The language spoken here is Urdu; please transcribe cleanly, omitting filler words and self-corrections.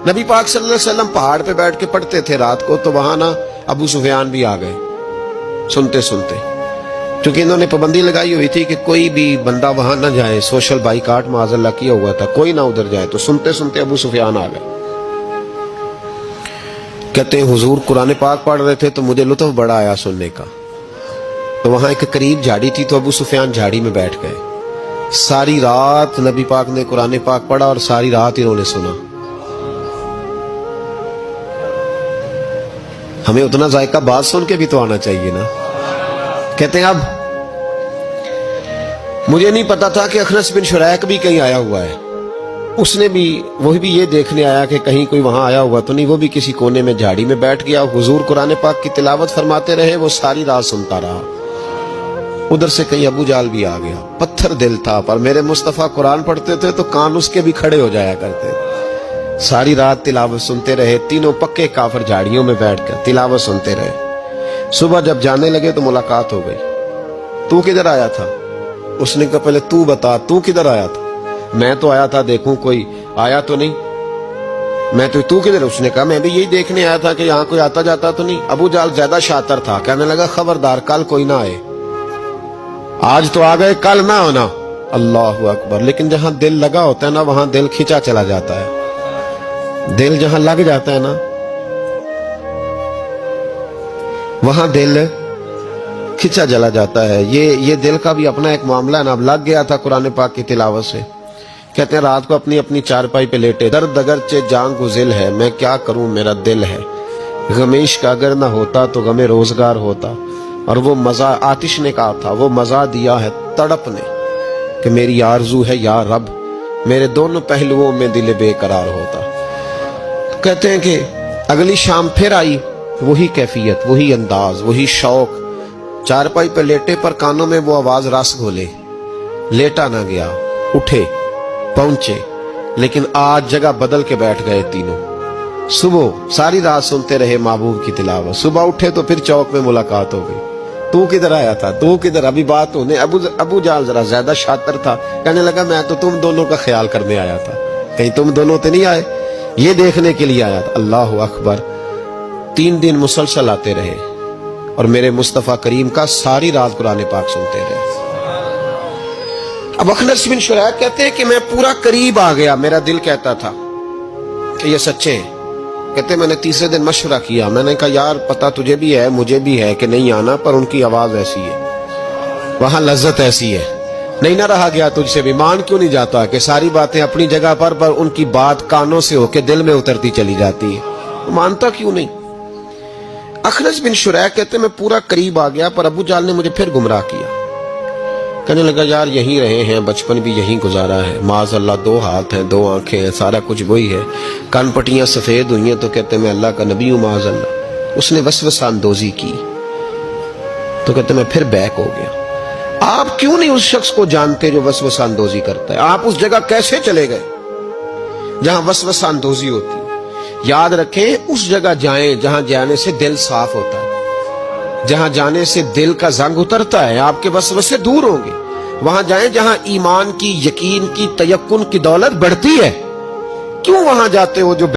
نبی پاک صلی اللہ علیہ وسلم پہاڑ پہ بیٹھ کے پڑھتے تھے رات کو، تو وہاں نا ابو سفیان بھی آ گئے سنتے سنتے، کیونکہ انہوں نے پابندی لگائی ہوئی تھی کہ کوئی بھی بندہ وہاں نہ جائے، سوشل بائیکاٹ معاذ اللہ کیا ہوا تھا، کوئی نہ ادھر جائے، تو سنتے سنتے ابو سفیان آ گئے۔ کہتے ہیں حضور قرآن پاک پڑھ رہے تھے تو مجھے لطف بڑا آیا سننے کا، تو وہاں ایک قریب جھاڑی تھی، تو ابو سفیان جھاڑی میں بیٹھ گئے۔ ساری رات نبی پاک نے قرآن پاک پڑھا اور ساری رات انہوں نے سنا۔ ہمیں اتنا ذائقہ بات سن کے بھی تو آنا چاہیے نا۔ کہتے ہیں اب مجھے نہیں پتا تھا کہ اخنس بن شریک بھی کہیں آیا ہوا ہے، اس نے بھی وہی بھی یہ دیکھنے آیا کہ کہیں کوئی وہاں آیا ہوا تو نہیں، وہ بھی کسی کونے میں جھاڑی میں بیٹھ گیا۔ حضور قرآن پاک کی تلاوت فرماتے رہے، وہ ساری رات سنتا رہا۔ ادھر سے کہیں ابو جال بھی آ گیا، پتھر دل تھا، پر میرے مصطفیٰ قرآن پڑھتے تھے تو کان اس کے بھی کھڑے ہو جایا کرتے۔ ساری رات تلاوت سنتے رہے، تینوں پکے کافر جھاڑیوں میں بیٹھ کر تلاوت سنتے رہے۔ صبح جب جانے لگے تو ملاقات ہو گئی۔ تو کدھر آیا تھا؟ اس نے کہا پہلے تو بتا، تو کدھر آیا تھا؟ میں تو آیا تھا دیکھوں کوئی آیا تو نہیں۔ میں تو کدھر؟ اس نے کہا میں بھی یہی دیکھنے آیا تھا کہ یہاں کوئی آتا جاتا تو نہیں۔ ابو جال زیادہ شاطر تھا، کہنے لگا خبردار کل کوئی نہ آئے، آج تو آ گئے کل نہ ہونا۔ اللہ اکبر۔ لیکن جہاں دل لگا ہوتا ہے نا وہاں دل کھینچا چلا جاتا ہے۔ دل جہاں لگ جاتا ہے نا وہاں دل کھینچا چلا جاتا ہے۔ یہ دل کا بھی اپنا ایک معاملہ ہے نا۔ اب لگ گیا تھا قرآن پاک کی تلاوت سے۔ کہتے ہیں رات کو اپنی اپنی چارپائی پہ لیٹے، درد اگرچہ جان کو ذل ہے، میں کیا کروں میرا دل ہے، غمیش کا اگر نہ ہوتا تو غم روزگار ہوتا۔ اور وہ مزہ آتش نے کہا تھا، وہ مزہ دیا ہے تڑپ نے کہ میری آرزو ہے یا رب میرے دونوں پہلوؤں میں دل بے قرار ہوتا۔ کہتے ہیں کہ اگلی شام پھر آئی، وہی کیفیت، وہی انداز، وہی شوق۔ چارپائی پہ لیٹے پر کانوں میں وہ آواز رس گھولے۔ لیٹا نہ گیا، اٹھے پہنچے، لیکن آج جگہ بدل کے بیٹھ گئے تینوں۔ صبح ساری رات سنتے رہے محبوب کی تلاوت، صبح اٹھے تو پھر چوک میں ملاقات ہو گئی۔ تو کدھر آیا تھا؟ تو کدھر؟ ابھی بات ہونے۔ ابو جال ذرا زیادہ شاطر تھا، کہنے لگا میں تو تم دونوں کا خیال کرنے آیا تھا، کہیں تم دونوں تو نہیں آئے، یہ دیکھنے کے لیے آیا تھا۔ اللہ اکبر۔ 3 دن مسلسل آتے رہے اور میرے مصطفیٰ کریم کا ساری رات قرآن پاک سنتے رہے۔ اب اخنس بن شریک کہتے ہیں کہ میں پورا قریب آ گیا، میرا دل کہتا تھا کہ یہ سچے ہیں۔ کہتے ہیں میں نے تیسرے دن مشورہ کیا، میں نے کہا یار پتہ تجھے بھی ہے مجھے بھی ہے کہ نہیں آنا، پر ان کی آواز ایسی ہے، وہاں لذت ایسی ہے، نہیں نہ رہا گیا تجھ سے بھی۔ مان کیوں نہیں جاتا کہ ساری باتیں اپنی جگہ پر ان کی بات کانوں سے ہو کے دل میں اترتی چلی جاتی ہے، مانتا کیوں نہیں؟ اخنس بن شریک کہتے میں پورا قریب آ گیا، پر ابو جال نے مجھے پھر گمراہ کیا۔ کہنے لگا یار یہیں رہے ہیں، بچپن بھی یہیں گزارا ہے، معاذ اللہ 2 ہاتھ ہیں 2 آنکھیں ہیں، سارا کچھ وہی ہے، کان پٹیاں سفید ہوئی ہیں تو کہتے میں اللہ کا نبی ہوں معاذ اللہ۔ اس نے وسوسہ اندوزی کی تو کہتے میں پھر بیک ہو گیا۔ آپ کیوں نہیں اس شخص کو جانتے جو وسوسہ اندوزی کرتا ہے؟ آپ اس جگہ کیسے چلے گئے جہاں وسوسہ اندوزی ہوتی ہے؟ یاد رکھیں اس جگہ جائیں جہاں جانے سے دل صاف ہوتا ہے، جہاں جانے سے دل کا زنگ اترتا ہے، آپ کے وسوسے دور ہوں گے۔ وہاں جائیں جہاں ایمان کی، یقین کی، تیقن کی دولت بڑھتی ہے۔ کیوں وہاں جاتے ہو جو